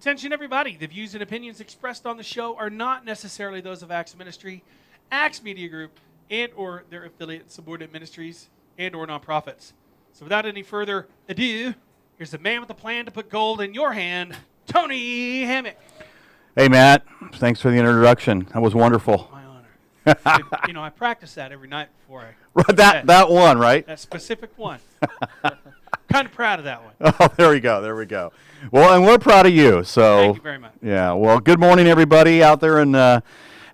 Attention everybody, the views and opinions expressed on the show are not necessarily those of Acts Ministry, Acts Media Group, and or their affiliate and subordinate ministries and or nonprofits. So without any further ado, here's the man with a plan to put gold in your hand, Tony Hammock. Hey, Matt. Thanks for the introduction. That was wonderful. My honor. I practice that every night before I... that one, right? That specific one. Kind of proud of that one. Oh, there we go. Well, and we're proud of you. So Thank you very much. Yeah. Well, good morning, everybody out there in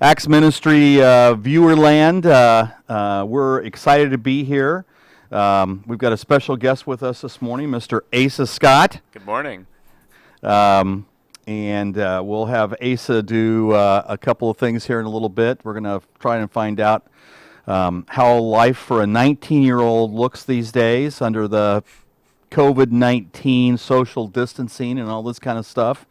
Acts Ministry viewer land. We're excited to be here. We've got a special guest with us this morning, Mr. Asa Scott. Good morning. And we'll have Asa do a couple of things here in a little bit. We're going to try and find out how life for a 19-year-old looks these days under the COVID-19 social distancing and all this kind of stuff.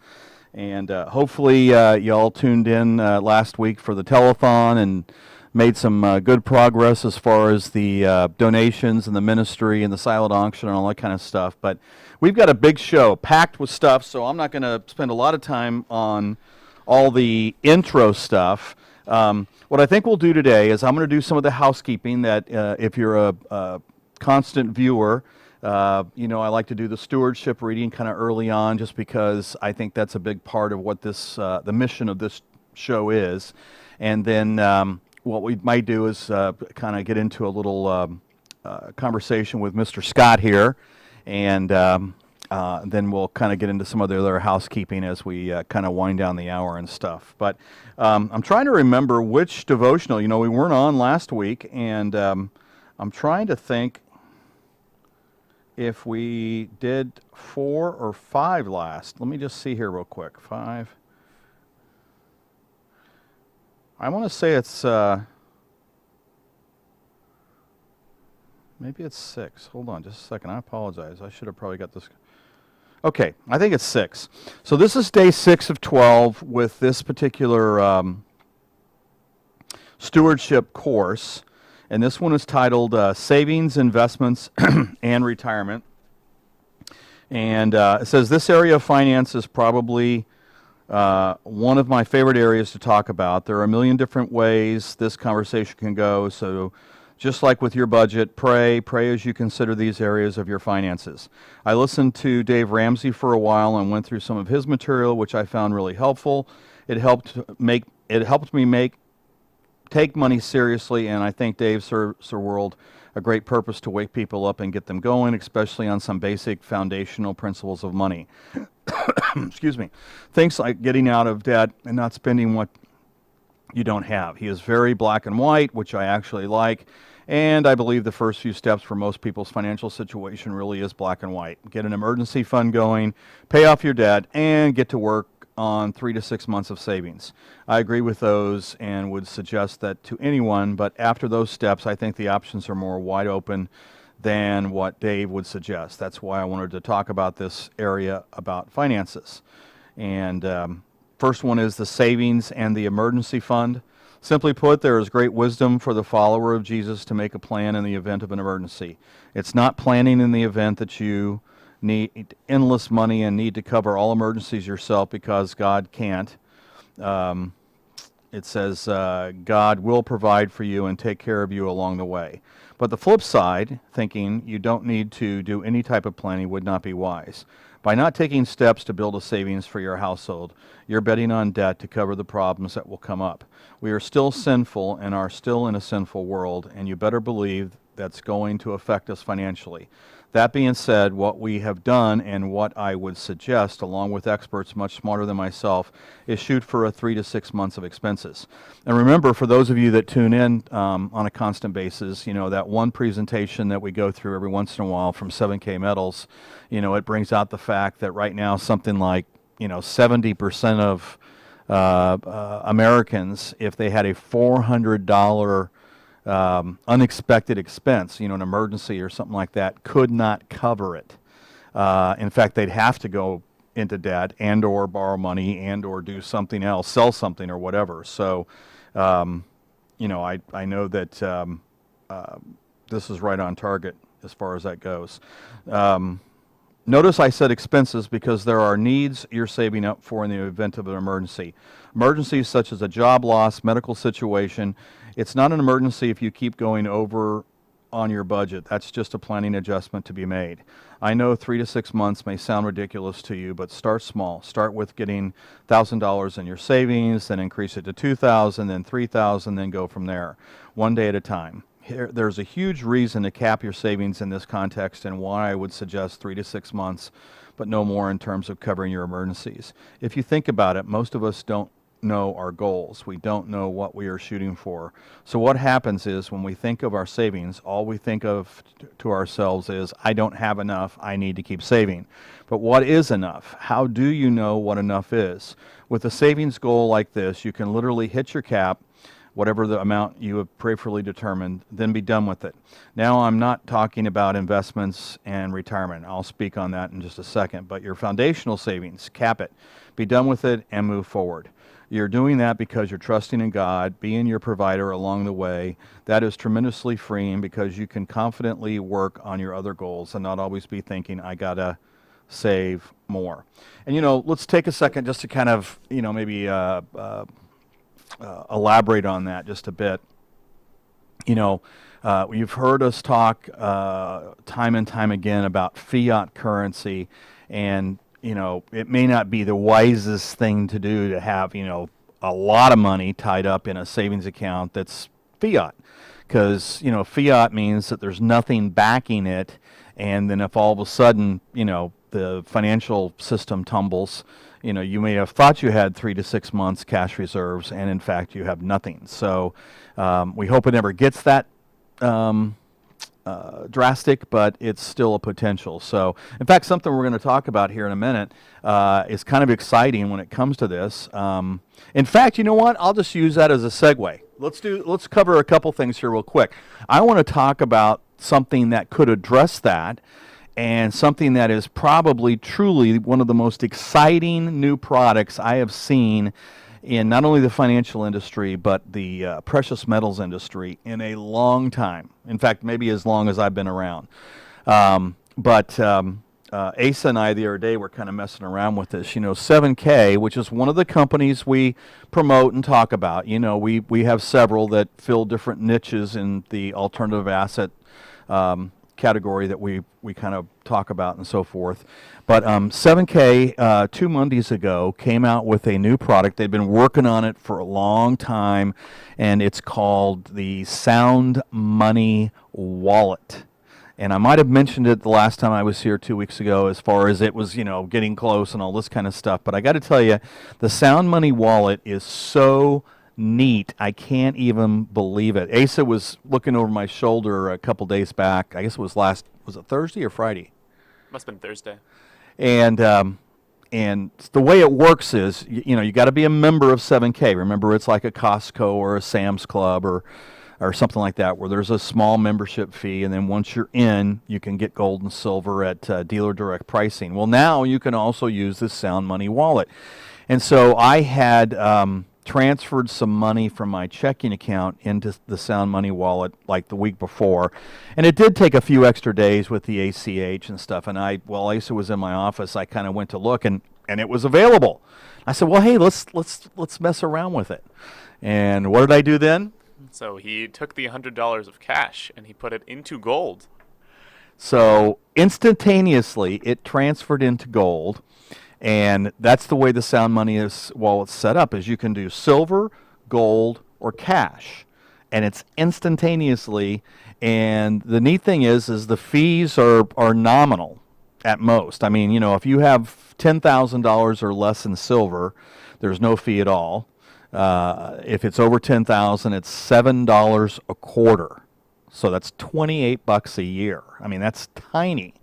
And hopefully y'all tuned in last week for the telethon and made some good progress as far as the donations and the ministry and the silent auction and all that kind of stuff. But we've got a big show packed with stuff, so I'm not going to spend a lot of time on all the intro stuff. What I think we'll do today is I'm going to do some of the housekeeping that if you're a constant viewer, I like to do the stewardship reading kind of early on just because I think that's a big part of what this the mission of this show is. And then what we might do is kind of get into a little conversation with Mr. Scott here, and then we'll kind of get into some of the other housekeeping as we kind of wind down the hour and stuff. But I'm trying to remember which devotional. We weren't on last week, and I'm trying to think if we did 4 or 5 last. Let me just see here real quick. 5. I want to say it's maybe it's 6. Hold on just a second. I apologize. I should have probably got this. Okay, I think it's 6. So this is day 6 of 12 with this particular stewardship course. And this one is titled Savings, Investments, and Retirement. And it says, this area of finance is probably one of my favorite areas to talk about. There are a million different ways this conversation can go. So just like with your budget, pray as you consider these areas of your finances. I listened to Dave Ramsey for a while and went through some of his material, which I found really helpful. It helped me take money seriously, and I think Dave serves the world a great purpose to wake people up and get them going, especially on some basic foundational principles of money. Excuse me. Things like getting out of debt and not spending what you don't have. He is very black and white, which I actually like, and I believe the first few steps for most people's financial situation really is black and white. Get an emergency fund going, pay off your debt, and get to work on 3 to 6 months of savings. I agree with those and would suggest that to anyone, but after those steps, I think the options are more wide open than what Dave would suggest. That's why I wanted to talk about this area about finances. And first one is the savings and the emergency fund. Simply put, there is great wisdom for the follower of Jesus to make a plan in the event of an emergency. It's not planning in the event that you need endless money and need to cover all emergencies yourself because God can't. It says God will provide for you and take care of you along the way. But the flip side, thinking you don't need to do any type of planning would not be wise. By not taking steps to build a savings for your household, you're betting on debt to cover the problems that will come up. We are still sinful and are still in a sinful world, and you better believe that's going to affect us financially. That being said, what we have done and what I would suggest, along with experts much smarter than myself, is shoot for 3 to 6 months of expenses. And remember, for those of you that tune in on a constant basis, that one presentation that we go through every once in a while from 7K Metals, it brings out the fact that right now something like 70% of Americans, if they had a $400 unexpected expense, an emergency or something like that, could not cover it. In fact, they'd have to go into debt and or borrow money and or do something else, sell something or whatever. So, I know that this is right on target as far as that goes. Notice I said expenses because there are needs you're saving up for in the event of an emergency. Emergencies such as a job loss, medical situation. It's not an emergency if you keep going over on your budget. That's just a planning adjustment to be made. I know 3 to 6 months may sound ridiculous to you, but start small. Start with getting $1,000 in your savings, then increase it to $2,000, then $3,000, then go from there, one day at a time. There's a huge reason to cap your savings in this context and why I would suggest 3 to 6 months, but no more in terms of covering your emergencies. If you think about it, most of us don't know our goals. We don't know what we are shooting for. So what happens is when we think of our savings, all we think of to ourselves is, I don't have enough, I need to keep saving. But what is enough? How do you know what enough is? With a savings goal like this, you can literally hit your cap, whatever the amount you have prayerfully determined, then be done with it. Now, I'm not talking about investments and retirement. I'll speak on that in just a second. But your foundational savings, cap it. Be done with it and move forward. You're doing that because you're trusting in God, being your provider along the way. That is tremendously freeing because you can confidently work on your other goals and not always be thinking, I gotta save more. And let's take a second just to kind of, maybe elaborate on that just a bit. You've heard us talk time and time again about fiat currency, and it may not be the wisest thing to do to have a lot of money tied up in a savings account that's fiat, because fiat means that there's nothing backing it, and then if all of a sudden the financial system tumbles, you may have thought you had 3 to 6 months cash reserves, and in fact you have nothing. So we hope it never gets that drastic, but it's still a potential. So, in fact, something we're going to talk about here in a minute is kind of exciting when it comes to this. In fact, you know what? I'll just use that as a segue. Let's cover a couple things here real quick. I want to talk about something that could address that, and something that is probably truly one of the most exciting new products I have seen in not only the financial industry, but the precious metals industry in a long time. In fact, maybe as long as I've been around. Asa and I the other day were kind of messing around with this. 7K, which is one of the companies we promote and talk about. We have several that fill different niches in the alternative asset category that we kind of talk about and so forth. But 7K, 2 Mondays ago, came out with a new product. They've been working on it for a long time, and it's called the Sound Money Wallet. And I might have mentioned it the last time I was here 2 weeks ago as far as it was, getting close and all this kind of stuff. But I got to tell you, the Sound Money Wallet is so neat. I can't even believe it. Asa was looking over my shoulder a couple days back. I guess it was was it Thursday or Friday? Must have been Thursday. And the way it works is, you got to be a member of 7K. Remember, it's like a Costco or a Sam's Club or something like that, where there's a small membership fee, and then once you're in, you can get gold and silver at dealer direct pricing. Well, now you can also use this Sound Money Wallet. And so I had transferred some money from my checking account into the Sound Money Wallet like the week before, and it did take a few extra days with the ACH and stuff. And while Asa was in my office, I kind of went to look, and it was available. I said, well, hey, let's mess around with it. And what did I do then? So he took the $100 of cash and he put it into gold. So instantaneously, it transferred into gold. And that's the way the Sound Money Wallet's set up, is you can do silver, gold, or cash. And it's instantaneously. And the neat thing is the fees are nominal at most. I mean, if you have $10,000 or less in silver, there's no fee at all. If it's over $10,000, it's $7 a quarter. So that's $28 a year. I mean, that's tiny.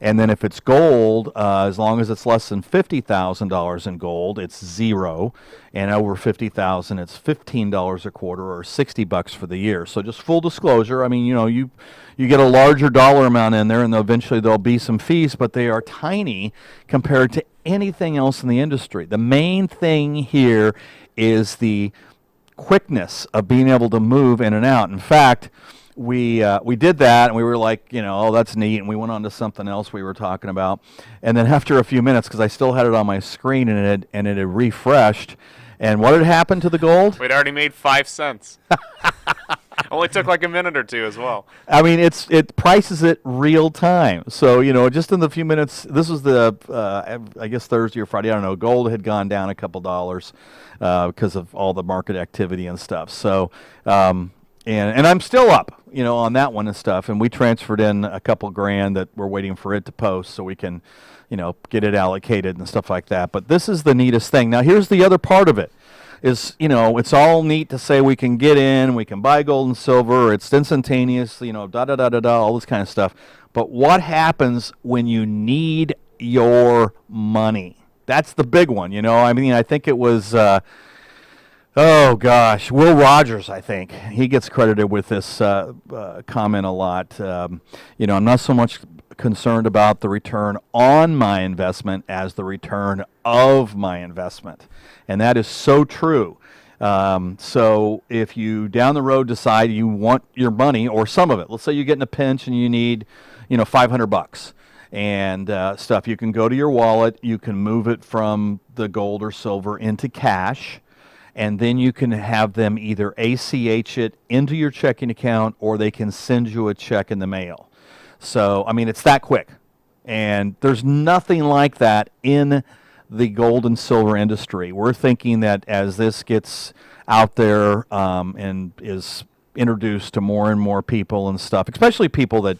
And then if it's gold, as long as it's less than $50,000 in gold, it's $0. And over $50,000, it's $15 a quarter, or $60 for the year. So just full disclosure, I mean, you get a larger dollar amount in there, and eventually there'll be some fees, but they are tiny compared to anything else in the industry. The main thing here is the quickness of being able to move in and out. In fact, we did that, and we were like, oh, that's neat, and we went on to something else we were talking about, and then after a few minutes, because I still had it on my screen, and it had refreshed, and what had happened to the gold? We'd already made 5 cents. Only took like a minute or two as well. I mean, it prices it real time. So, just in the few minutes, this was the, I guess Thursday or Friday, I don't know, gold had gone down a couple dollars because of all the market activity and stuff. So, and I'm still up, on that one and stuff. And we transferred in a couple grand that we're waiting for it to post so we can, get it allocated and stuff like that. But this is the neatest thing. Now, here's the other part of it. Is, it's all neat to say we can get in, we can buy gold and silver, it's instantaneous, all this kind of stuff. But what happens when you need your money? That's the big one, I mean, I think it was, oh gosh, Will Rogers, I think. He gets credited with this comment a lot. I'm not so much concerned about the return on my investment as the return of my investment. And that is so true. So if you down the road decide you want your money or some of it, let's say you get in a pinch and you need, $500 and stuff, you can go to your wallet, you can move it from the gold or silver into cash, and then you can have them either ACH it into your checking account or they can send you a check in the mail. So, I mean, it's that quick. And there's nothing like that in the gold and silver industry. We're thinking that as this gets out there and is introduced to more and more people and stuff, especially people that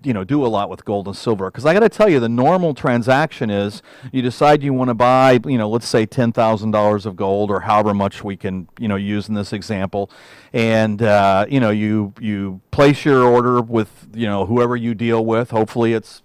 do a lot with gold and silver. Because I got to tell you, the normal transaction is you decide you want to buy, let's say $10,000 of gold or however much we can, use in this example. And, you place your order with, whoever you deal with. Hopefully it's,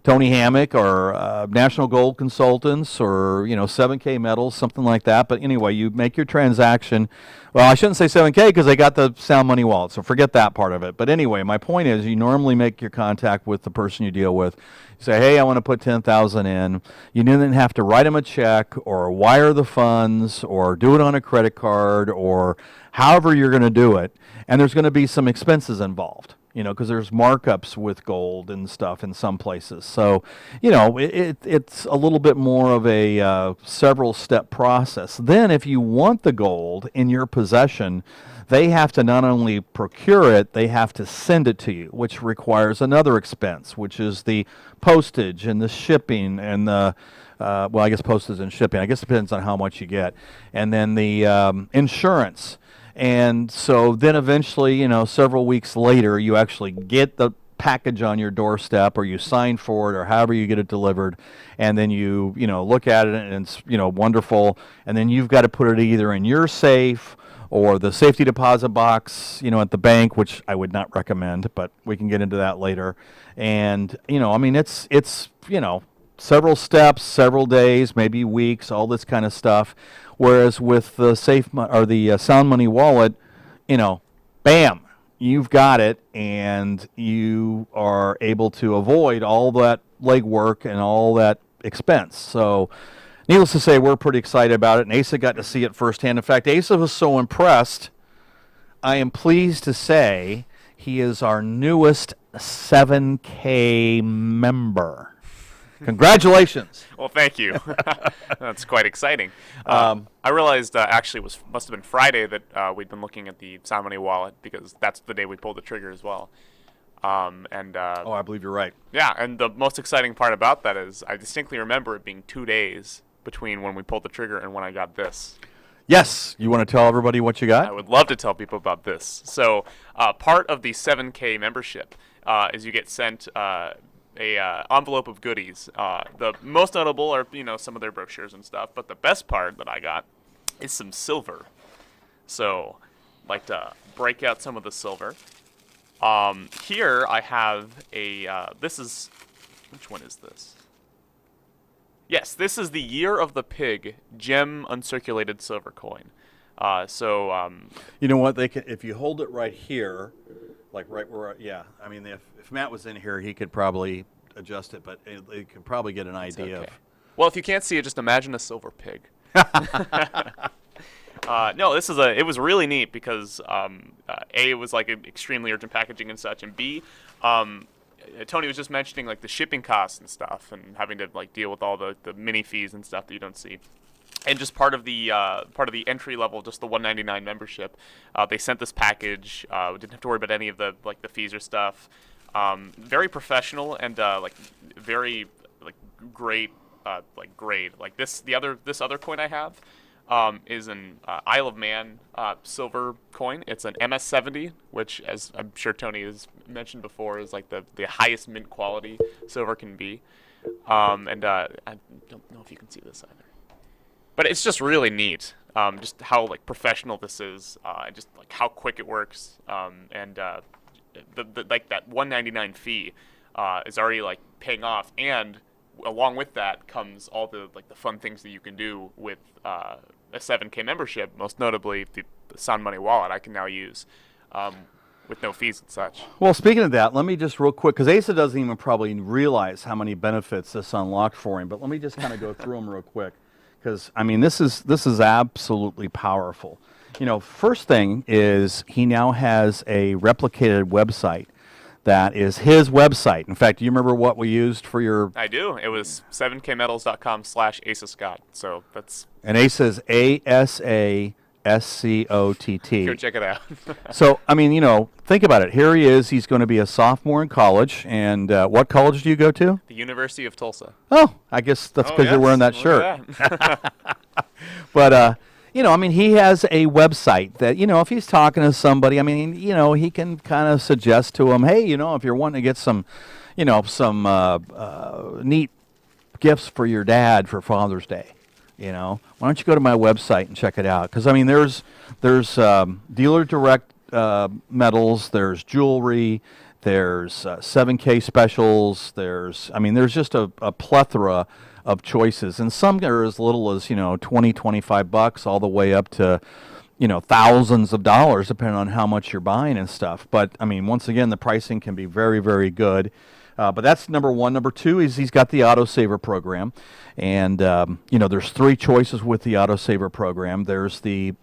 Tony Hammock or National Gold Consultants or, 7K Metals, something like that. But anyway, you make your transaction. Well, I shouldn't say 7K because they got the Sound Money wallet, so forget that part of it. But anyway, my point is you normally make your contact with the person you deal with. You say, hey, I want to put $10,000 in. You then have to write them a check or wire the funds or do it on a credit card or however you're going to do it. And there's going to be some expenses involved. Because there's markups with gold and stuff in some places. So, it's a little bit more of a several-step process. Then if you want the gold in your possession, they have to not only procure it, they have to send it to you, which requires another expense, which is the postage and the shipping and the, I guess postage and shipping. I guess it depends on how much you get. And then the insurance. And so then eventually, several weeks later, you actually get the package on your doorstep or you sign for it or however you get it delivered. And then you look at it and it's, wonderful. And then you've got to put it either in your safe or the safety deposit box, at the bank, which I would not recommend, but we can get into that later. And, it's several steps, several days, maybe weeks, all this kind of stuff. Whereas with the the Sound Money wallet, bam, you've got it, and you are able to avoid all that legwork and all that expense. So, needless to say, we're pretty excited about it, and Asa got to see it firsthand. In fact, Asa was so impressed, I am pleased to say he is our newest 7K member. Congratulations. Well, thank you. That's quite exciting. I realized actually must have been Friday that we'd been looking at the Sound Money wallet because that's the day we pulled the trigger as well. I believe you're right. Yeah, and the most exciting part about that is I distinctly remember it being 2 days between when we pulled the trigger and when I got this. Yes. You want to tell everybody what you got? I would love to tell people about this. So part of the 7K membership is you get sent a envelope of goodies. The most notable are some of their brochures and stuff, but the best part that I got is some silver. So I'd like to break out some of the silver. Here I have which one is this? Yes, this is the Year of the Pig gem uncirculated silver coin. You know what? If you hold it right here, like right where, I mean, if Matt was in here, he could probably adjust it, but it could probably get an idea of. Well, if you can't see it, just imagine a silver pig. No, it was really neat because A, it was like extremely urgent packaging and such, and B, Tony was just mentioning like the shipping costs and stuff, and having to like deal with all the mini fees and stuff that you don't see. And just part of the entry level, just the $199 membership, they sent this package. We didn't have to worry about any of the fees or stuff. Very professional and very great grade. Like this other coin I have is an Isle of Man silver coin. It's an MS70, which, as I'm sure Tony has mentioned before, is like the highest mint quality silver can be. I don't know if you can see this either. But it's just really neat, just how like professional this is, and just like how quick it works, and the like that $199 fee is already like paying off, and along with that comes all the fun things that you can do with a 7K membership, most notably the Sound Money wallet I can now use with no fees and such. Well, speaking of that, let me just real quick, because Asa doesn't even probably realize how many benefits this unlocked for him, but let me just kind of go through them real quick. Because, I mean, this is absolutely powerful. You know, first thing is he now has a replicated website that is his website. In fact, do you remember what we used for your... I do. It was 7kmetals.com/Asa Scott. So that's... And Asa is ASASCOTT. Go check it out. So, I mean, you know, think about it. Here he is. He's going to be a sophomore in college. And what college do you go to? The University of Tulsa. Oh, I guess that's because you're wearing that shirt. That. But, you know, I mean, he has a website that, you know, if he's talking to somebody, I mean, you know, he can kind of suggest to him, hey, you know, if you're wanting to get some, you know, some neat gifts for your dad for Father's Day, you know, why don't you go to my website and check it out? Because, I mean, there's dealer direct metals, there's jewelry, there's 7K specials, there's just a plethora of choices, and some are as little as, you know, $20-25 all the way up to, you know, thousands of dollars depending on how much you're buying and stuff. But I mean, once again, the pricing can be very, very good. But that's number one. Number two is he's got the autosaver program, and you know, there's three choices with the autosaver program. There's the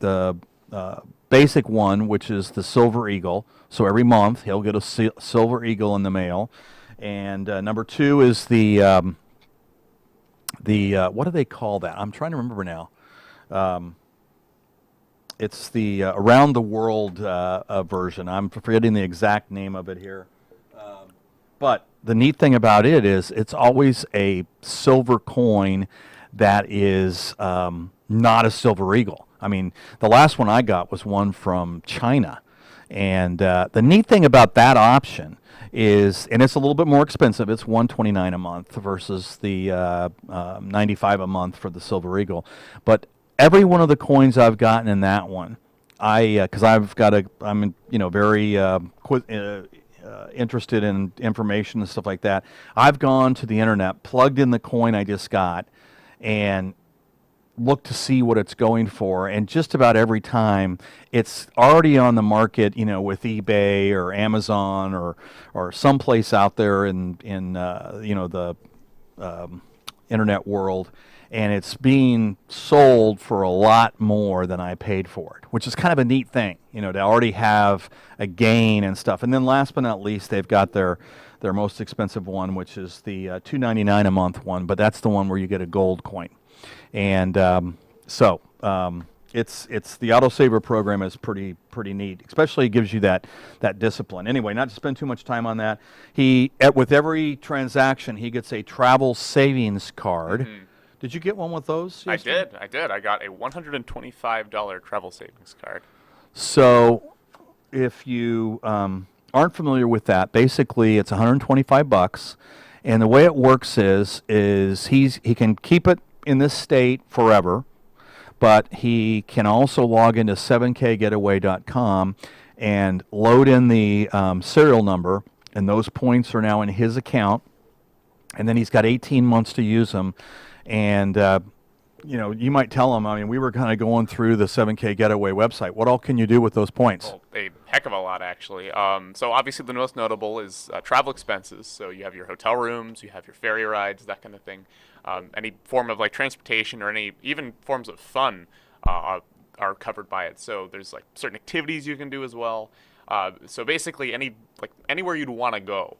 basic one, which is the Silver Eagle. So every month he'll get a Silver Eagle in the mail. And number two is the what do they call that? I'm trying to remember now. It's the around the world version. I'm forgetting the exact name of it here. But the neat thing about it is it's always a silver coin that is not a Silver Eagle. I mean, the last one I got was one from China. And the neat thing about that option is, and it's a little bit more expensive, it's $129 a month versus the $95 a month for the Silver Eagle. But every one of the coins I've gotten in that one, because I'm you know, very interested in information and stuff like that. I've gone to the internet, plugged in the coin I just got, and look to see what it's going for, and just about every time it's already on the market, you know, with eBay or Amazon or someplace out there in you know, the internet world, and it's being sold for a lot more than I paid for it, which is kind of a neat thing, you know, to already have a gain and stuff. And then last but not least, they've got their most expensive one, which is the $2.99 a month one, but that's the one where you get a gold coin. And it's the autosaver program is pretty neat. Especially gives you that discipline. Anyway, not to spend too much time on that. With every transaction, he gets a travel savings card. Mm-hmm. Did you get one with those yesterday? I did. I got a $125 travel savings card. So, if you aren't familiar with that, basically it's $125, and the way it works is he can keep it in this state forever, but he can also log into 7kgetaway.com and load in the serial number, and those points are now in his account, and then he's got 18 months to use them. And you know, you might tell him, I mean, we were kind of going through the 7K Getaway website. What all can you do with those points? Well, a heck of a lot, actually. So obviously the most notable is travel expenses. So you have your hotel rooms, you have your ferry rides, that kind of thing. Any form of like transportation or any even forms of fun are covered by it. So there's like certain activities you can do as well. So basically, anywhere you'd want to go,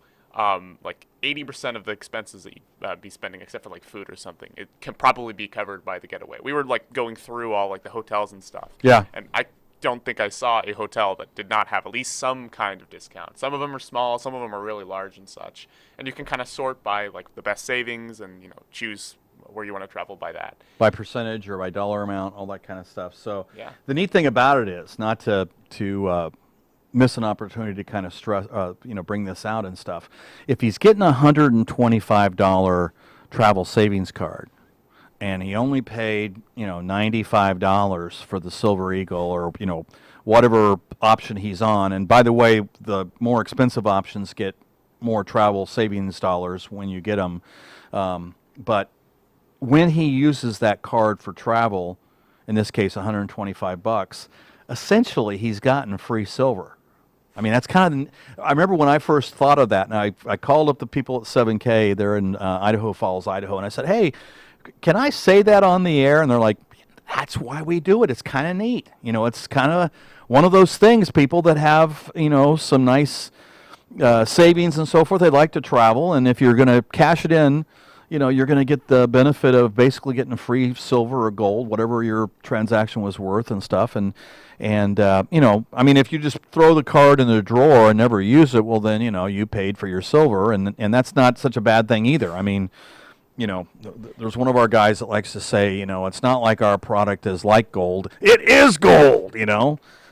like 80% of the expenses that you'd be spending, except for like food or something, it can probably be covered by the Getaway. We were like going through all like the hotels and stuff. Yeah. And I don't think I saw a hotel that did not have at least some kind of discount. Some of them are small, some of them are really large and such. And you can kind of sort by like the best savings and, choose where you want to travel by that. By percentage or by dollar amount, all that kind of stuff. So Yeah. the neat thing about it is not to miss an opportunity to kind of stress, bring this out and stuff. If he's getting a $125 travel savings card, and he only paid, $95 for the Silver Eagle or, whatever option he's on. And by the way, the more expensive options get more travel savings dollars when you get them. But when he uses that card for travel, in this case, $125, essentially he's gotten free silver. I mean, that's kind of, I remember when I first thought of that, and I called up the people at 7K, they're in Idaho Falls, Idaho, and I said, hey, can I say that on the air? And they're like, that's why we do it. It's kind of neat. It's kind of one of those things, people that have, some nice savings and so forth, they like to travel. And if you're going to cash it in, you're going to get the benefit of basically getting a free silver or gold, whatever your transaction was worth and stuff. And I mean, if you just throw the card in the drawer and never use it, well, then, you paid for your silver. And that's not such a bad thing either. I mean, there's one of our guys that likes to say, it's not like our product is like gold. It is gold,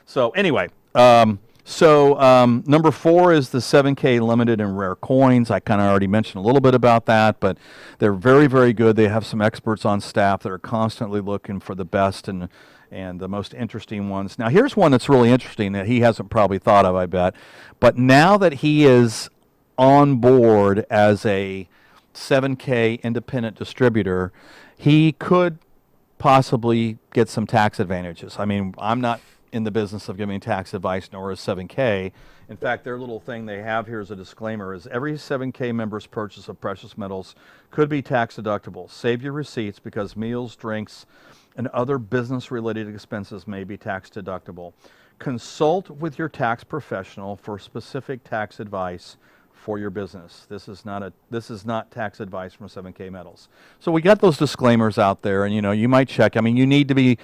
So anyway, number 4 is the 7K limited and rare coins. I kind of already mentioned a little bit about that, but they're very, very good. They have some experts on staff that are constantly looking for the best and the most interesting ones. Now, here's one that's really interesting that he hasn't probably thought of, I bet. But now that he is on board as a 7K independent distributor, he could possibly get some tax advantages. I mean, I'm not in the business of giving tax advice, nor is 7K. In fact, their little thing they have here as a disclaimer is every 7K member's purchase of precious metals could be tax deductible. Save your receipts because meals, drinks, and other business-related expenses may be tax deductible. Consult with your tax professional for specific tax advice for your business. This is not tax advice from 7K Metals. So we got those disclaimers out there, and you might check. I mean, you need to be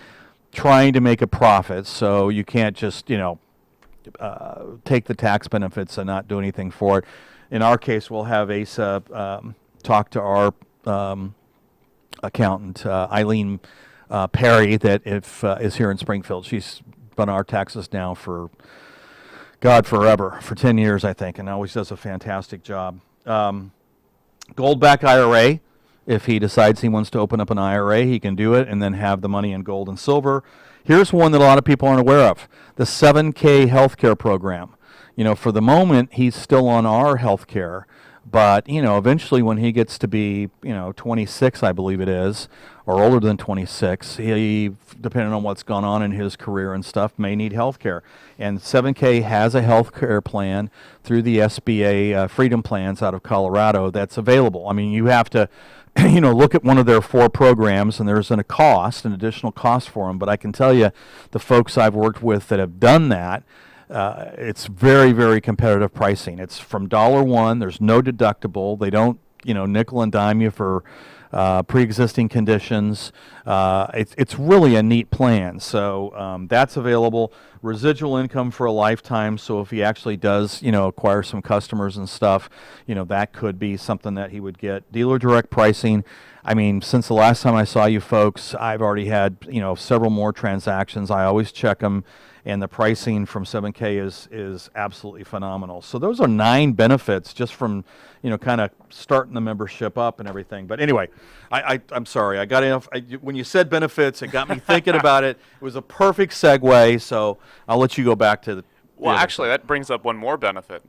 trying to make a profit, so you can't just take the tax benefits and not do anything for it. In our case, we'll have Asa talk to our accountant, Eileen Perry, that is here in Springfield. She's done our taxes now for forever, for 10 years, I think, and always does a fantastic job. Gold-backed IRA, if he decides he wants to open up an IRA, he can do it and then have the money in gold and silver. Here's one that a lot of people aren't aware of, the 7K healthcare program. For the moment, he's still on our healthcare, but, eventually when he gets to be, 26, I believe it is, or older than 26, he, depending on what's gone on in his career and stuff, may need health care. And 7K has a health care plan through the SBA Freedom Plans out of Colorado that's available. I mean, you have to, look at one of their 4 programs, and there's an additional cost for them. But I can tell you, the folks I've worked with that have done that, it's very, very competitive pricing. It's from $1. There's no deductible. They don't, nickel and dime you for pre-existing conditions. It's really a neat plan. So that's available. Residual income for a lifetime. So if he actually does, acquire some customers and stuff, that could be something that he would get. Dealer direct pricing. I mean, since the last time I saw you folks, I've already had, several more transactions. I always check them. And the pricing from 7K is absolutely phenomenal. So those are 9 benefits just from, kind of starting the membership up and everything. But anyway, I'm sorry. I got enough. When you said benefits, it got me thinking about it. It was a perfect segue. So I'll let you go back to the. Well, actually, that brings up one more benefit,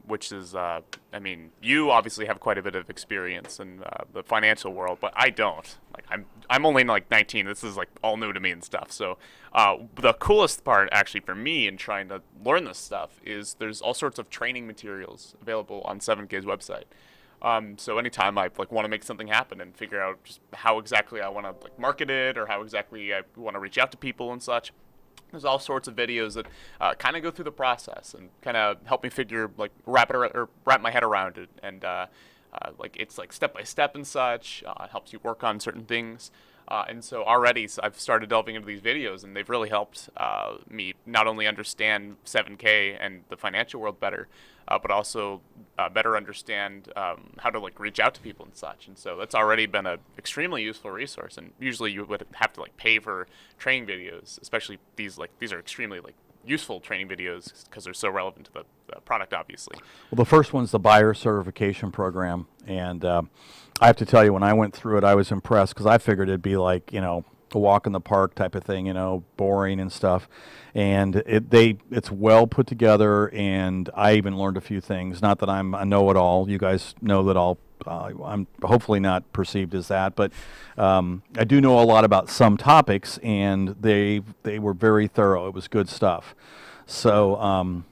which is, you obviously have quite a bit of experience in the financial world, but I don't. Like, I'm only like 19. This is like all new to me and stuff. So, the coolest part, actually, for me in trying to learn this stuff is there's all sorts of training materials available on 7K's website. So anytime I like want to make something happen and figure out just how exactly I want to like market it or how exactly I want to reach out to people and such, there's all sorts of videos that kind of go through the process and kind of help me figure like wrap my head around it, and like it's like step by step and such. It helps you work on certain things. And so already I've started delving into these videos, and they've really helped me not only understand 7K and the financial world better, but also better understand how to like reach out to people and such. And so that's already been an extremely useful resource. And usually you would have to like pay for training videos, especially these are extremely like useful training videos because they're so relevant to the product, obviously. Well, the first one's the buyer certification program, and I have to tell you, when I went through it, I was impressed because I figured it'd be like, a walk in the park type of thing, boring and stuff. And it's well put together, and I even learned a few things. Not that I'm a know-it-all. You guys know that I'm hopefully not perceived as that, but I do know a lot about some topics, and they were very thorough. It was good stuff. So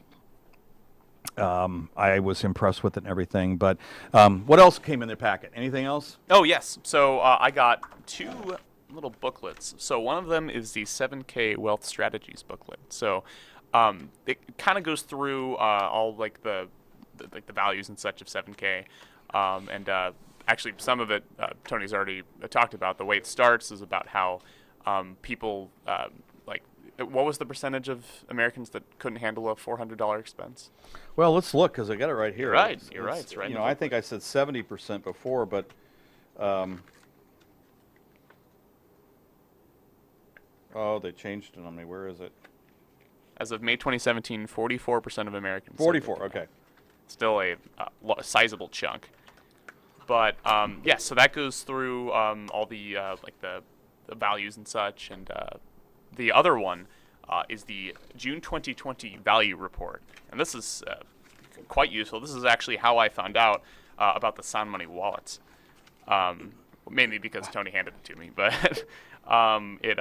I was impressed with it and everything. But what else came in the packet? Anything else? Oh, yes. So I got 2 little booklets. So one of them is the 7K Wealth Strategies booklet. So it kind of goes through all like the values and such of 7K. And actually, some of it Tony's already talked about. The way it starts is about how people like, what was the percentage of Americans that couldn't handle a $400 expense? Well, let's look because I got it right here. You're right. It's right. I think I said 70% before, but oh, they changed it on me. Where is it? As of May 2017, 44% of Americans. 44. Okay. Still a sizable chunk. But yeah, so that goes through all the like the values and such, and the other one is the June 2020 Value Report, and this is quite useful. This is actually how I found out about the Sound Money wallets, mainly because Tony handed it to me. But it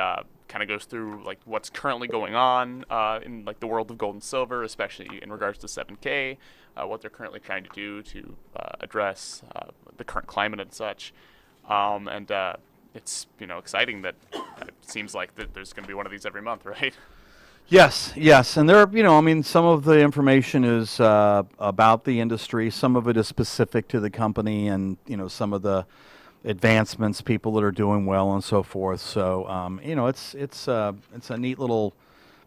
kind of goes through like what's currently going on in like the world of gold and silver, especially in regards to 7K, what they're currently trying to do to address the current climate and such, and it's exciting that it seems like that there's going to be one of these every month, right? Yes, and there, some of the information is about the industry. Some of it is specific to the company, and some of the advancements, people that are doing well, and so forth. So, it's a neat little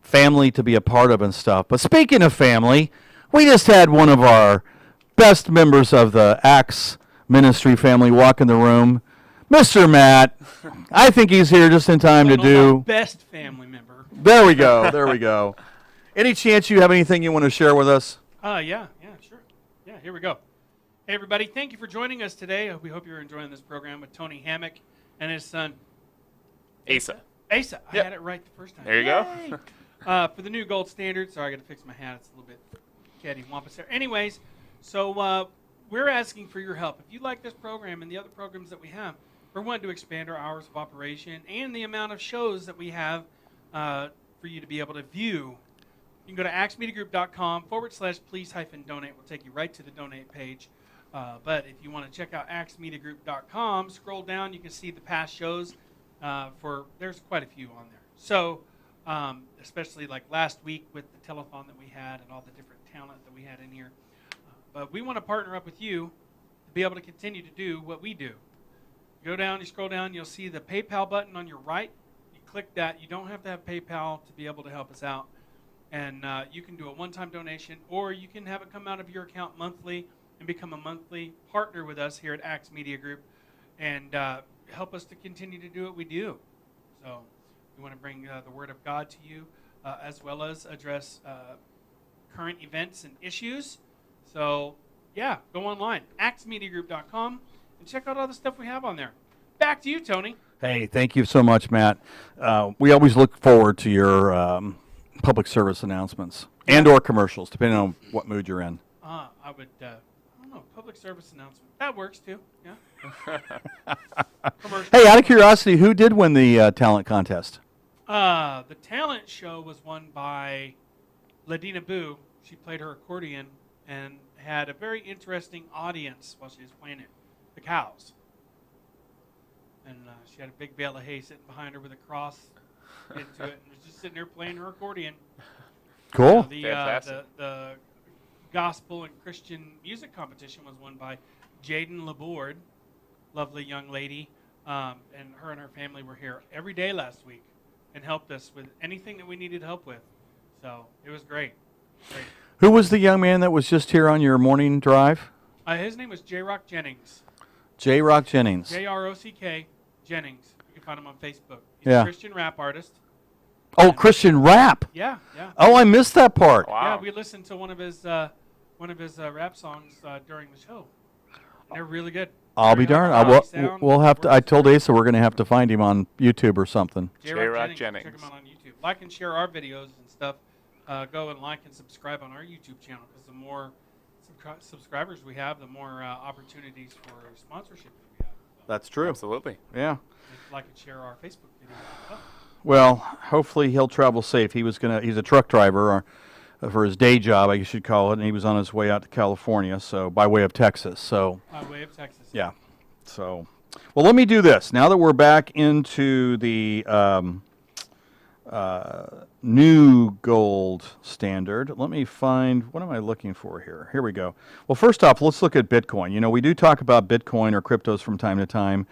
family to be a part of and stuff. But speaking of family, we just had one of our best members of the Acts Ministry family walk in the room, Mr. Matt. I think he's here just in time to do. Best family member. There we go. Any chance you have anything you want to share with us? Yeah, sure. Yeah, here we go. Hey, everybody. Thank you for joining us today. We hope you're enjoying this program with Tony Hammock and his son, Asa. Asa. I Yep. had it right the first time. There you Yay! For the new gold standard. Sorry, I got to fix my hat. It's a little bit cattywampus there. Anyways, so we're asking for your help. If you like this program and the other programs that we have, we're wanting to expand our hours of operation and the amount of shows that we have for you to be able to view. You can go to axmediagroup.com/please-donate. We'll take you right to the donate page. But if you want to check out axmediagroup.com, scroll down, you can see the past shows. There's quite a few on there. So, especially like last week with the telethon that we had and all the different talent that we had in here. But we want to partner up with you to be able to continue to do what we do. Go down, you scroll down, you'll see the PayPal button on your right. You click that. You don't have to have PayPal to be able to help us out. And you can do a one-time donation, or you can have it come out of your account monthly and become a monthly partner with us here at Acts Media Group and help us to continue to do what we do. So we want to bring the Word of God to you as well as address current events and issues. So, yeah, go online, axmediagroup.com, and check out all the stuff we have on there. Back to you, Tony. Hey, thank you so much, Matt. We always look forward to your public service announcements and or commercials, depending on what mood you're in. I would, I don't know, public service announcement. That works, too, yeah. Hey, out of curiosity, who did win the talent contest? The talent show was won by Ladina Boo. She played her accordion and had a very interesting audience while she was playing it, the cows. And she had a big bale of hay sitting behind her with a cross into it, and was just sitting there playing her accordion. Cool. Fantastic. The gospel and Christian music competition was won by Jaden Laborde, lovely young lady, and her and her family were here every day last week and helped us with anything that we needed help with. So it was great. Great. Who was the young man that was just here on your morning drive? His name was J. Rock Jennings. J. Rock Jennings. J-R-O-C-K Jennings. You can find him on Facebook. He's Yeah. a Christian rap artist. Oh, Christian rap. Yeah. Oh, I missed that part. Wow. Yeah, we listened to one of his rap songs during the show. And they're really good. I'll be Very darned. high sound, We'll have to. I words. told Asa we're going to have to find him on YouTube or something. J-Rock Check Jennings. him out on YouTube. Like and share our videos and stuff. Go and like and subscribe on our YouTube channel, because the more subscribers we have, the more opportunities for sponsorship that we have. So That's true. Absolutely. Yeah. like and share our Facebook videos as well. Well, hopefully he'll travel safe. He's a truck driver for his day job, I guess you'd call it, and he was on his way out to California, so by way of Texas. So By way of Texas. yeah. So, well, let me do this. Now that we're back into the new gold standard, let me find, what am I looking for here? Here we go. Well, first off, let's look at Bitcoin. You know, we do talk about Bitcoin or cryptos from time to time.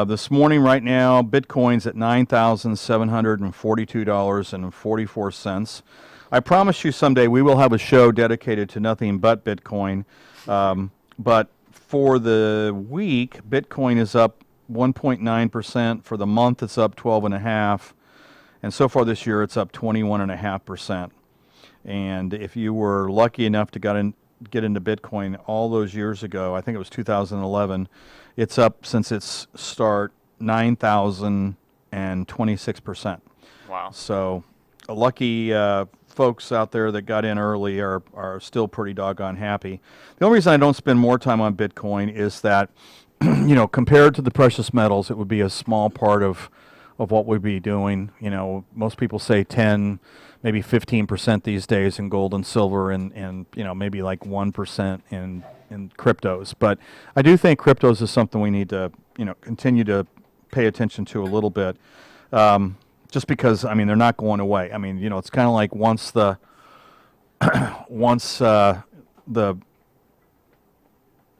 This morning, right now, Bitcoin's at $9,742.44. I promise you someday we will have a show dedicated to nothing but Bitcoin. But for the week, Bitcoin is up 1.9%. For the month, it's up 12.5%. And so far this year, it's up 21.5%. And if you were lucky enough to get into Bitcoin all those years ago, I think it was 2011, it's up since its start 9,026%. Wow. So lucky folks out there that got in early are still pretty doggone happy. The only reason I don't spend more time on Bitcoin is that, you know, compared to the precious metals, it would be a small part of what we'd be doing. You know, most people say 10, maybe 15% these days in gold and silver, and you know, maybe like 1% in cryptos. But I do think cryptos is something we need to, you know, continue to pay attention to a little bit. Just because, I mean, they're not going away. I mean, you know, it's kind of like once the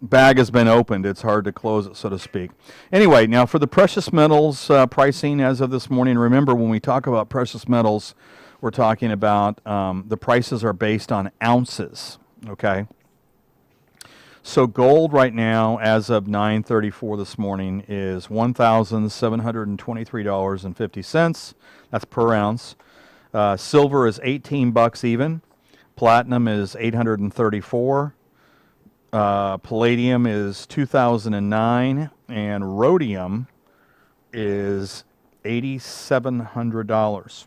bag has been opened, it's hard to close it, so to speak. Anyway, now for the precious metals pricing as of this morning, remember when we talk about precious metals, we're talking about the prices are based on ounces, okay? So gold right now, as of 9:34 this morning, is $1,723.50. That's per ounce. Silver is $18 even. Platinum is $834. Palladium is $2,009, and rhodium is $8,700.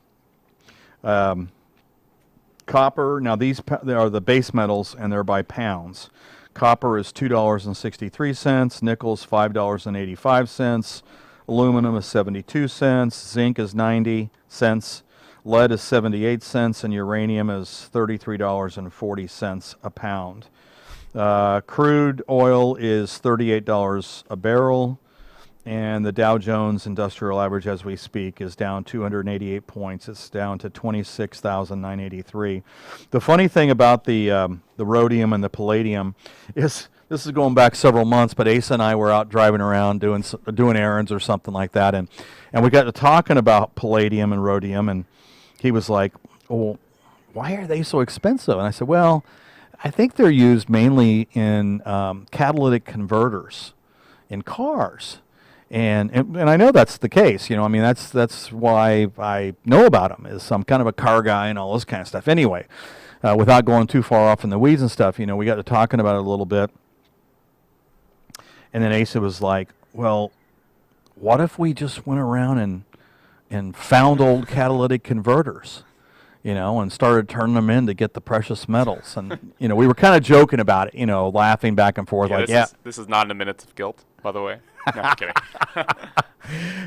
Copper. Now these they are the base metals, and they're by pounds. Copper is $2.63, nickel is $5.85, aluminum is 72 cents, zinc is 90 cents, lead is 78 cents, and uranium is $33.40 a pound. Crude oil is $38 a barrel, and the Dow Jones Industrial Average, as we speak, is down 288 points. It's down to 26,983. The funny thing about the rhodium and the palladium is, this is going back several months, but Asa and I were out driving around doing errands or something like that, and we got to talking about palladium and rhodium, and he was like, "Oh, why are they so expensive?" And I said, "Well, I think they're used mainly in catalytic converters in cars." And I know that's the case, you know. I mean, that's why I know about them, is I'm kind of a car guy and all this kind of stuff. Anyway, without going too far off in the weeds and stuff, you know, we got to talking about it a little bit. And then Asa was like, "Well, what if we just went around and found old catalytic converters, you know, and started turning them in to get the precious metals?" And, you know, we were kind of joking about it, you know, laughing back and forth, Yeah, like, this is not in a minutes of guilt, by the way. No, I'm kidding.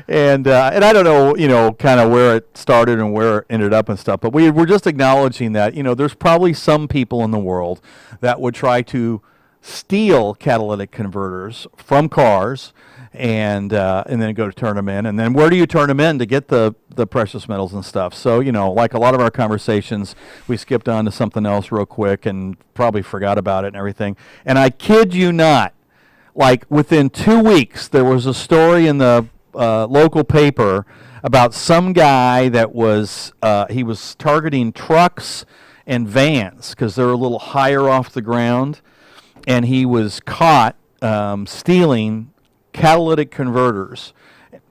And I don't know, kind of where it started and where it ended up and stuff. But we're just acknowledging that, there's probably some people in the world that would try to steal catalytic converters from cars and then go to turn them in. And then where do you turn them in to get the precious metals and stuff? So, like a lot of our conversations, we skipped on to something else real quick and probably forgot about it and everything. And I kid you not, like within 2 weeks, there was a story in the local paper about some guy that was he was targeting trucks and vans because they're a little higher off the ground, and he was caught stealing catalytic converters.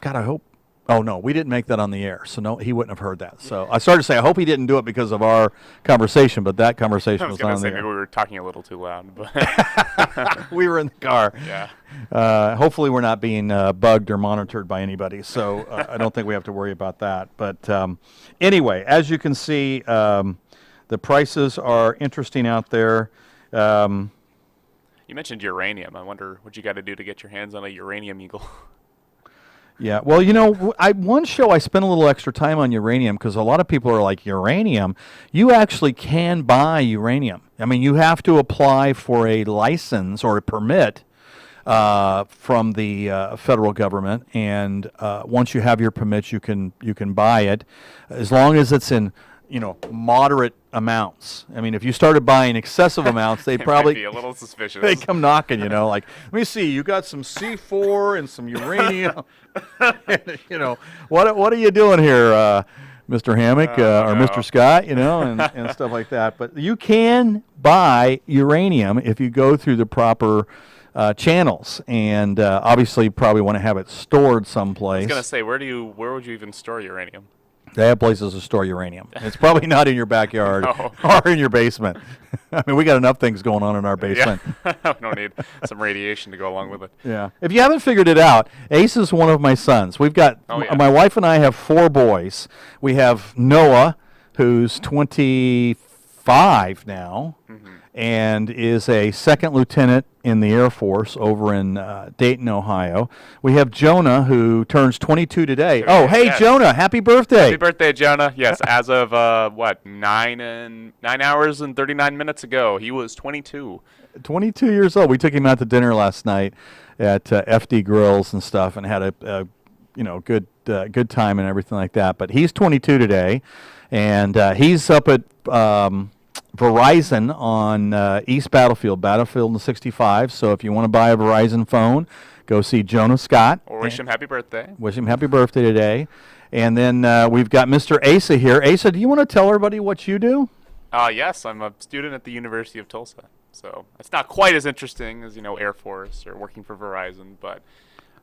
God, I hope. Oh no, we didn't make that on the air, so no, he wouldn't have heard that. So I started to say I hope he didn't do it because of our conversation, but that conversation I was was not going on to the say air. maybe we were talking a little too loud, but We were in the car. yeah. Hopefully we're not being bugged or monitored by anybody, so I don't think we have to worry about that. But anyway, as you can see, the prices are interesting out there. You mentioned uranium. I wonder what you got to do to get your hands on a uranium eagle. Yeah, well, one show I spent a little extra time on uranium because a lot of people are like, uranium? You actually can buy uranium. I mean, you have to apply for a license or a permit from the federal government, and once you have your permit, you can buy it, as long as it's in moderate amounts. I mean, if you started buying excessive amounts, they'd It probably might be a little suspicious. they come knocking, like, let me see, you got some C4 and some uranium. And, what are you doing here, Mr. Hammock or no. Mr. Scott, and stuff like that. But you can buy uranium if you go through the proper channels, and obviously you probably want to have it stored someplace. I was going to say, where would you even store uranium? They have places to store uranium. It's probably not in your backyard No. or in your basement. I mean, we got enough things going on in our basement. Yeah. We don't need some radiation to go along with it. Yeah. If you haven't figured it out, Ace is one of my sons. We've got, Oh, yeah. my wife and I have 4 boys. We have Noah, who's 25 now, and is a second lieutenant in the Air Force over in Dayton, Ohio. We have Jonah, who turns 22 today. Sure, Oh, hey, yes. Jonah, happy birthday. Happy birthday, Jonah. Yes, as of, 9 hours and 39 minutes ago, he was 22. 22 years old. We took him out to dinner last night at FD Grills and stuff, and had a good time and everything like that. But he's 22 today, and he's up at Verizon on East Battlefield in 65. So if you want to buy a Verizon phone, go see Jonah Scott. Or wish him happy birthday. Wish him happy birthday today. And then we've got Mr. Asa here. Asa, do you want to tell everybody what you do? Yes, I'm a student at the University of Tulsa. So it's not quite as interesting as, Air Force or working for Verizon, but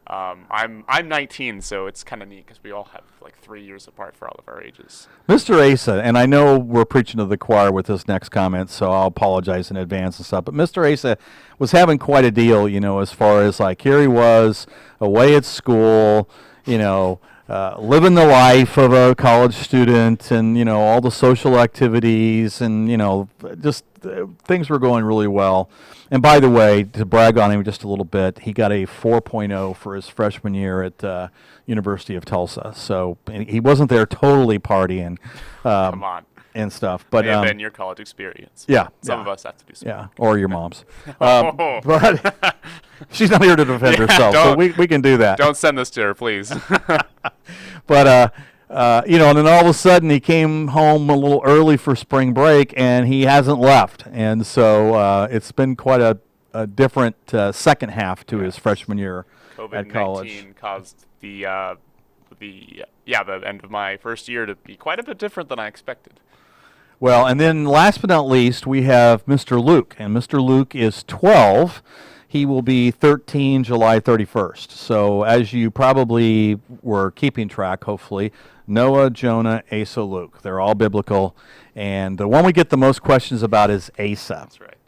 I'm 19, so it's kind of neat because we all have like 3 years apart for all of our ages. Mr. Asa, and I know we're preaching to the choir with this next comment, so I'll apologize in advance and stuff, but Mr. Asa was having quite a deal, as far as like here he was away at school, living the life of a college student, and all the social activities, and just things were going really well. And by the way, to brag on him just a little bit, he got a 4.0 for his freshman year at University of Tulsa. So he wasn't there totally partying Come on. and stuff. But May have been your college experience. yeah, Some yeah. of us have to do some. Yeah, or your mom's. Oh. But she's not here to defend Yeah, herself, so don't- we can do that. Don't send this to her, please. But and then all of a sudden he came home a little early for spring break, and he hasn't left. And so it's been quite a different second half to his freshman year at college. COVID-19 caused the end of my first year to be quite a bit different than I expected. Well, and then last but not least, we have Mr. Luke, and Mr. Luke is 12. He will be 13 July 31st. So as you probably were keeping track, hopefully, Noah, Jonah, Asa, Luke. They're all biblical. And the one we get the most questions about is Asa. That's right.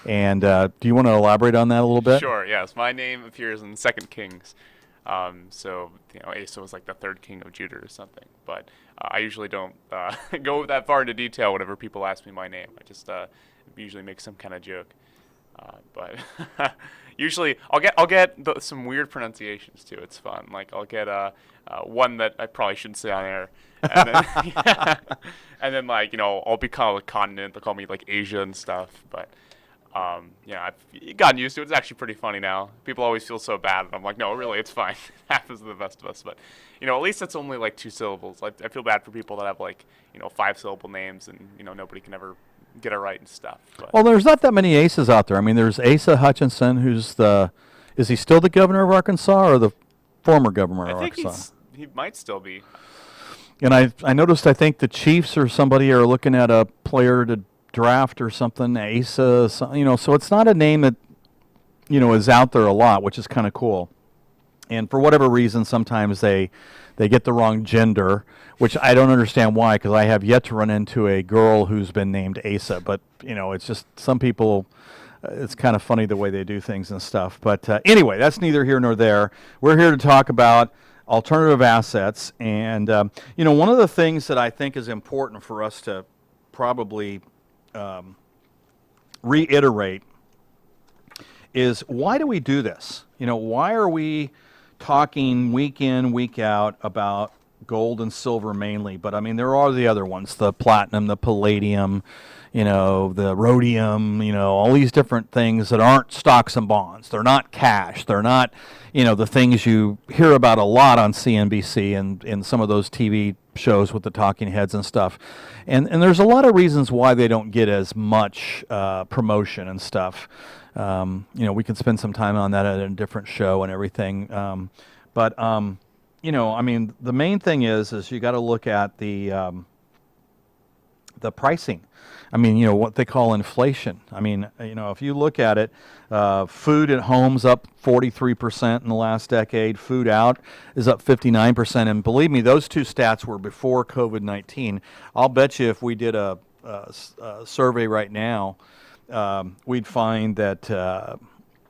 And do you want to elaborate on that a little bit? Sure, yes. My name appears in 2 Kings. So, Asa was like the 3rd king of Judah or something. But I usually don't go that far into detail whenever people ask me my name. I just usually make some kind of joke. But usually I'll get some weird pronunciations too. It's fun. Like I'll get one that I probably shouldn't say on air, and then and then like I'll be called a continent. They'll call me like Asia and stuff. But I've gotten used to it. It's actually pretty funny now. People always feel so bad, and I'm like, no, really, it's fine. It happens to the best of us. But at least it's only like 2 syllables. Like I feel bad for people that have like 5-syllable names, and nobody can ever get it right and stuff. But. Well, there's not that many Aces out there. I mean, there's Asa Hutchinson, is he still the governor of Arkansas or the former governor of I think Arkansas? he might still be. And I noticed, I think the Chiefs or somebody are looking at a player to draft or something, Asa, so it's not a name that, is out there a lot, which is kind of cool. And for whatever reason, sometimes they get the wrong gender, which I don't understand why, because I have yet to run into a girl who's been named Asa. But, it's just some people, it's kind of funny the way they do things and stuff. But anyway, that's neither here nor there. We're here to talk about alternative assets. And, one of the things that I think is important for us to probably reiterate is, why do we do this? Why are we talking week in, week out about gold and silver mainly? But I mean, there are the other ones, the platinum, the palladium, the rhodium, all these different things that aren't stocks and bonds. They're not cash. They're not, the things you hear about a lot on CNBC and in some of those TV shows with the talking heads and stuff. And there's a lot of reasons why they don't get as much promotion and stuff. We can spend some time on that at a different show and everything. I mean, the main thing is you got to look at the pricing. I mean, what they call inflation. I mean, if you look at it, food at home's up 43% in the last decade. Food out is up 59%. And believe me, those two stats were before COVID-19. I'll bet you if we did a survey right now, we'd find that,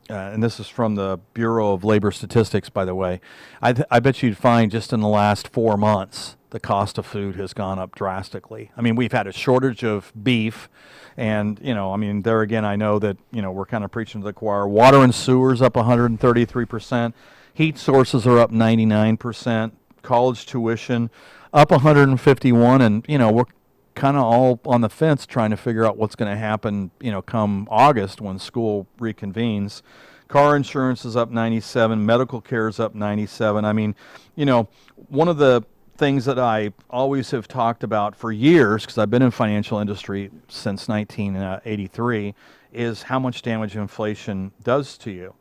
and this is from the Bureau of Labor Statistics, by the way, I bet you'd find just in the last 4 months, the cost of food has gone up drastically. I mean, we've had a shortage of beef, and, I mean, there again, I know that, we're kind of preaching to the choir. Water and sewers up 133%. Heat sources are up 99%. College tuition up 151, and, we're kind of all on the fence trying to figure out what's going to happen, come August when school reconvenes. Car insurance is up 97, medical care is up 97. I mean, one of the things that I always have talked about for years, because I've been in financial industry since 1983, is how much damage inflation does to you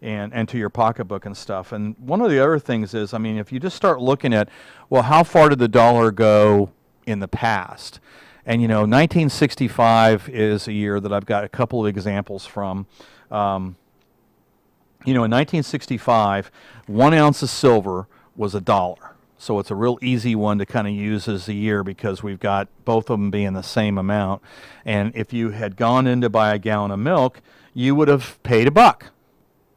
and to your pocketbook and stuff. And one of the other things is, I mean, if you just start looking at, well, how far did the dollar go in the past? And 1965 is a year that I've got a couple of examples from. In 1965, 1 ounce of silver was $1. So it's a real easy one to kind of use as a year, because we've got both of them being the same amount. And if you had gone in to buy a gallon of milk, you would have paid $1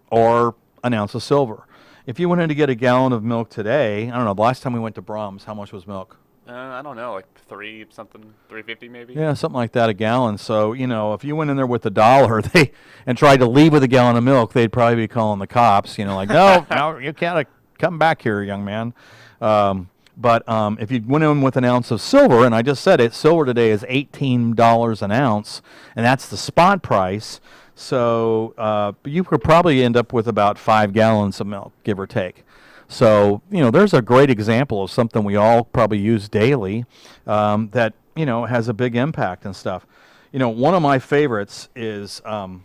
or an ounce of silver. If you went in to get a gallon of milk today, I don't know, the last time we went to Brahms, how much was milk? I don't know, like $3.50 maybe. Yeah, something like that a gallon. So if you went in there with $1 and tried to leave with a gallon of milk, they'd probably be calling the cops. Like, no, you can't come back here, young man. But if you went in with an ounce of silver, and I just said it, silver today is $18 an ounce, and that's the spot price. So you could probably end up with about 5 gallons of milk, give or take. So, there's a great example of something we all probably use daily that, has a big impact and stuff. One of my favorites is, I'll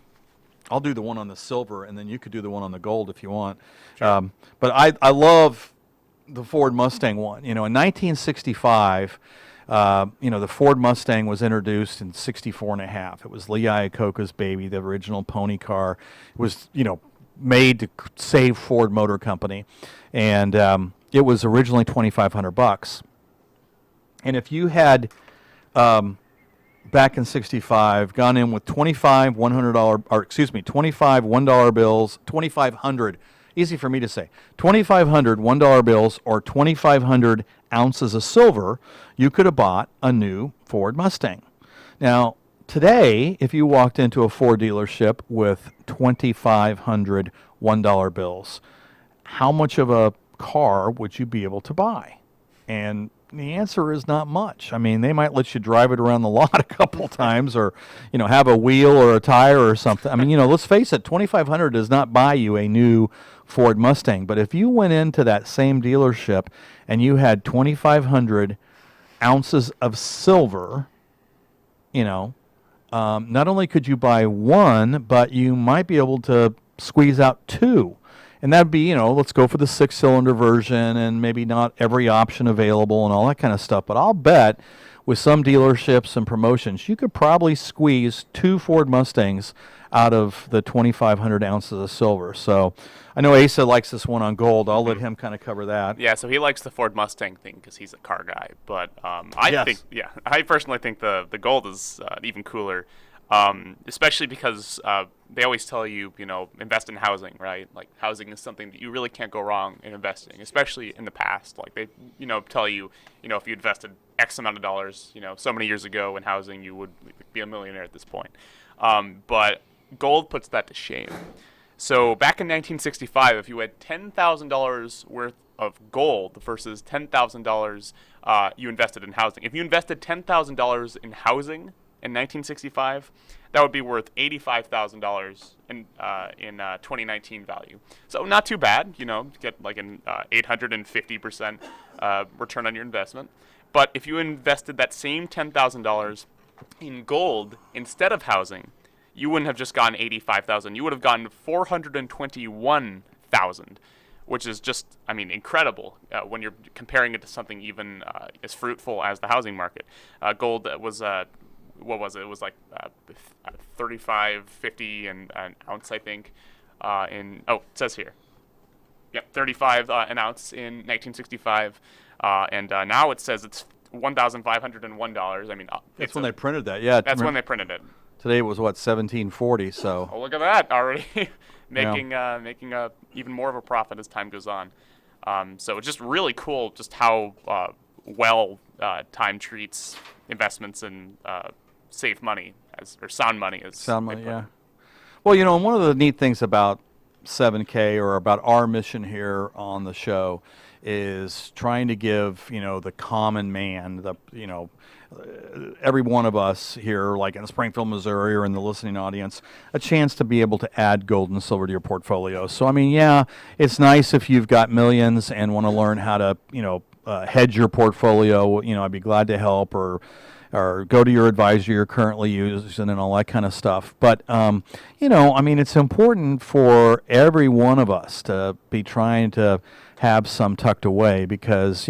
do the one on the silver, and then you could do the one on the gold if you want. Sure. But I love the Ford Mustang one. In 1965, the Ford Mustang was introduced in 64 and a half. It was Lee Iacocca's baby, the original pony car. It was, made to save Ford Motor Company. And it was originally $2,500. And if you had, back in 65, gone in with 25 $1 bills, 2,500, easy for me to say, 2,500 $1 bills or 2,500 ounces of silver, you could have bought a new Ford Mustang. Now, today, if you walked into a Ford dealership with 2,500 $1 bills, how much of a car would you be able to buy? And the answer is not much. I mean, they might let you drive it around the lot a couple times, or have a wheel or a tire or something. I mean, let's face it, 2,500 does not buy you a new Ford Mustang. But if you went into that same dealership and you had 2,500 ounces of silver, not only could you buy one, but you might be able to squeeze out two. And that'd be, let's go for the 6-cylinder version, and maybe not every option available and all that kind of stuff. But I'll bet with some dealerships and promotions, you could probably squeeze 2 Ford Mustangs out of the 2,500 ounces of silver. So I know Asa likes this one on gold. I'll let him kind of cover that. Yeah, so he likes the Ford Mustang thing because he's a car guy. But I personally think the gold is even cooler. Especially because they always tell you, invest in housing, right? Like, housing is something that you really can't go wrong in investing, especially in the past. Like, they, tell you, if you invested X amount of dollars, so many years ago in housing, you would be a millionaire at this point. But gold puts that to shame. So back in 1965, if you had $10,000 worth of gold versus $10,000 you invested in housing, if you invested $10,000 in housing in 1965, that would be worth $85,000 in 2019 value. So not too bad, get like an 850% return on your investment. But if you invested that same $10,000 in gold instead of housing, you wouldn't have just gotten $85,000. You would have gotten $421,000, which is just, incredible when you're comparing it to something even as fruitful as the housing market. Gold was what was it? It was like 35.50 an ounce, I think. It says here. Yep, 35 an ounce in 1965, and now it says it's $1,501. That's when they printed that. Yeah, that's when they printed it. Today was what, 1740. So. Oh, look at that already, making even more of a profit as time goes on. So it's just really cool, just how well time treats investments and save money or sound money as sound money. Yeah. Well, one of the neat things about 7K, or about our mission here on the show, is trying to give the common man, every one of us here, like in Springfield, Missouri, or in the listening audience, a chance to be able to add gold and silver to your portfolio. So it's nice if you've got millions and want to learn how to hedge your portfolio. I'd be glad to help, or go to your advisor you're currently using and all that kind of stuff. But, it's important for every one of us to be trying to have some tucked away, because,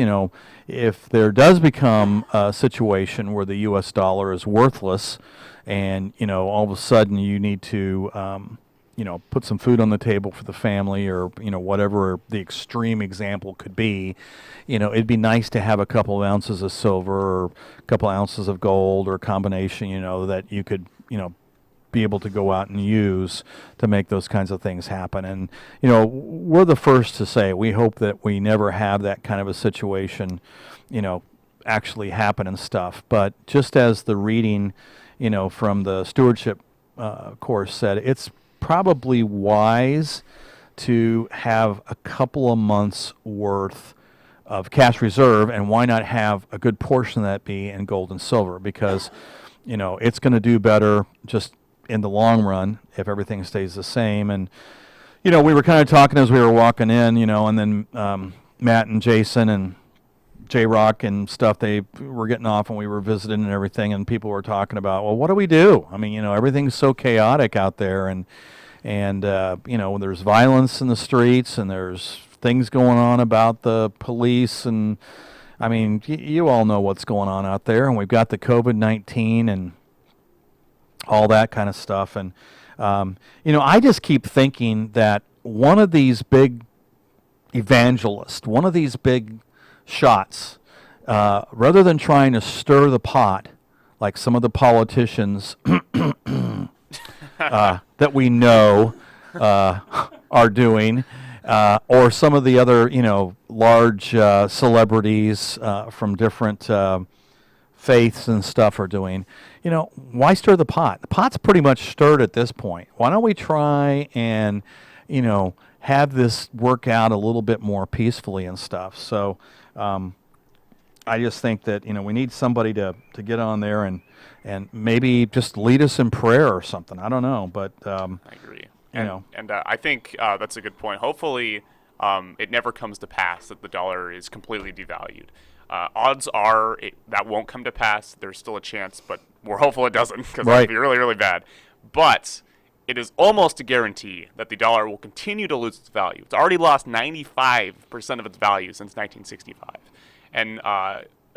if there does become a situation where the U.S. dollar is worthless and, all of a sudden you need to, put some food on the table for the family, or, whatever the extreme example could be, it'd be nice to have a couple of ounces of silver or a couple of ounces of gold, or a combination, that you could, be able to go out and use to make those kinds of things happen. And, we're the first to say we hope that we never have that kind of a situation, actually happen and stuff. But just as the reading, from the stewardship course said, it's probably wise to have a couple of months worth of cash reserve, and why not have a good portion of that be in gold and silver, because it's going to do better just in the long run if everything stays the same. And we were kind of talking as we were walking in, and then Matt and Jason and J-Rock and stuff, they were getting off and we were visiting and everything, and people were talking about, well, what do we do? Everything's so chaotic out there, and there's violence in the streets, and there's things going on about the police, and you all know what's going on out there, and we've got the COVID-19 and all that kind of stuff. And I just keep thinking that one of these big evangelists, one of these big shots, rather than trying to stir the pot like some of the politicians that we know are doing, or some of the other, large celebrities from different faiths and stuff are doing, why stir the pot? The pot's pretty much stirred at this point. Why don't we try and, have this work out a little bit more peacefully and stuff? So I just think that, we need somebody to get on there and maybe just lead us in prayer or something. I don't know, but I agree. And I think that's a good point. Hopefully, it never comes to pass that the dollar is completely devalued. Odds are that won't come to pass. There's still a chance, but we're hopeful it doesn't, because that would be really, really bad. But it is almost a guarantee that the dollar will continue to lose its value. It's already lost 95% of its value since 1965. And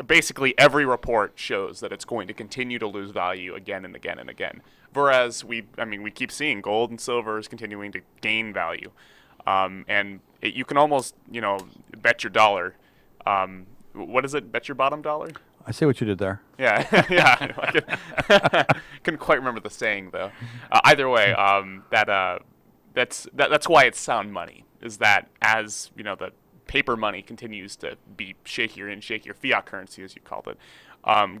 basically every report shows that it's going to continue to lose value again and again and again. Whereas we keep seeing gold and silver is continuing to gain value. And you can almost, bet your dollar. What is it? Bet your bottom dollar? I see what you did there. Yeah, yeah. I couldn't quite remember the saying though. Either way, that's why it's sound money. Is that as the paper money continues to be shakier and shakier, fiat currency as you called it,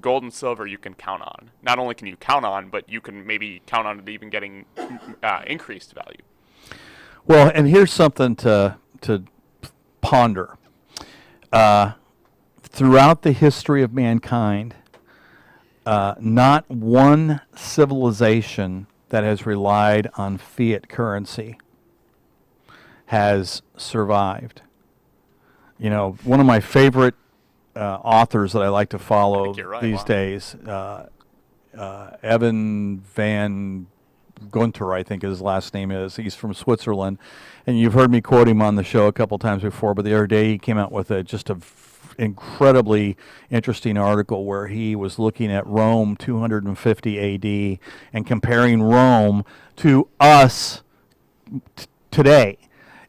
gold and silver you can count on. Not only can you count on, but you can maybe count on it even getting increased value. Well, and here's something to ponder. Throughout the history of mankind, not one civilization that has relied on fiat currency has survived. One of my favorite authors that I like to follow these days, Evan van Gunter, I think his last name is. He's from Switzerland, and you've heard me quote him on the show a couple times before, but the other day he came out with just a incredibly interesting article where he was looking at Rome 250 AD and comparing Rome to us today,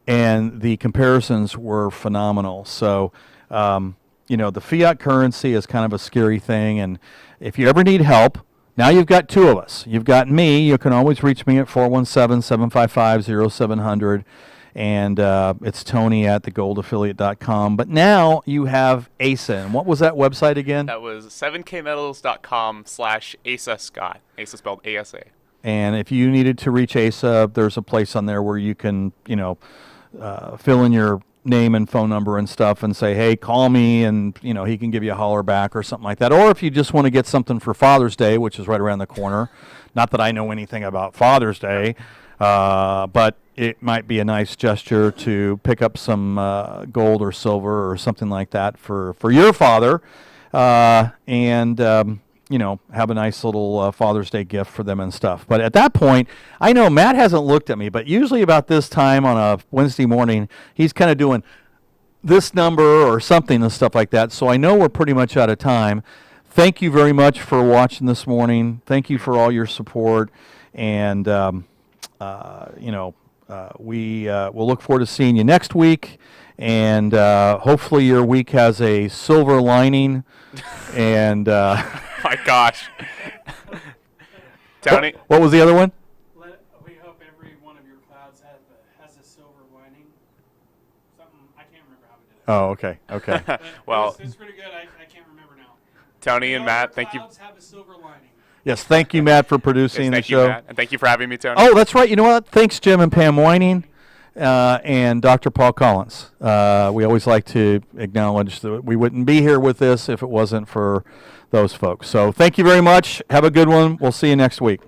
and the comparisons were phenomenal. So the fiat currency is kind of a scary thing, and if you ever need help, now you've got two of us. You've got me. You can always reach me at 417-755-0700. And it's Tony at thegoldaffiliate.com. But now you have ASA. And what was that website again? That was 7kmetals.com/ASA Scott. ASA spelled ASA. And if you needed to reach ASA, there's a place on there where you can, fill in your name and phone number and stuff and say, hey, call me, and, he can give you a holler back or something like that. Or if you just want to get something for Father's Day, which is right around the corner. Not that I know anything about Father's Day, but it might be a nice gesture to pick up some gold or silver or something like that for your father, and have a nice little Father's Day gift for them and stuff. But at that point, I know Matt hasn't looked at me, but usually about this time on a Wednesday morning, he's kind of doing this number or something and stuff like that. So I know we're pretty much out of time. Thank you very much for watching this morning. Thank you for all your support, and we'll look forward to seeing you next week, and hopefully your week has a silver lining. And my gosh, Tony, what was the other one? We hope every one of your clouds has a silver lining. Something I can't remember how we did it. Oh, okay, okay. Well, it's pretty good. I can't remember now. Tony and Matt, thank you. Clouds have a silver lining. Yes, thank you, Matt, for producing the show. Thank you, Matt, and thank you for having me, Tony. Oh, that's right. You know what? Thanks, Jim and Pam Whining, and Dr. Paul Collins. We always like to acknowledge that we wouldn't be here with this if it wasn't for those folks. So thank you very much. Have a good one. We'll see you next week.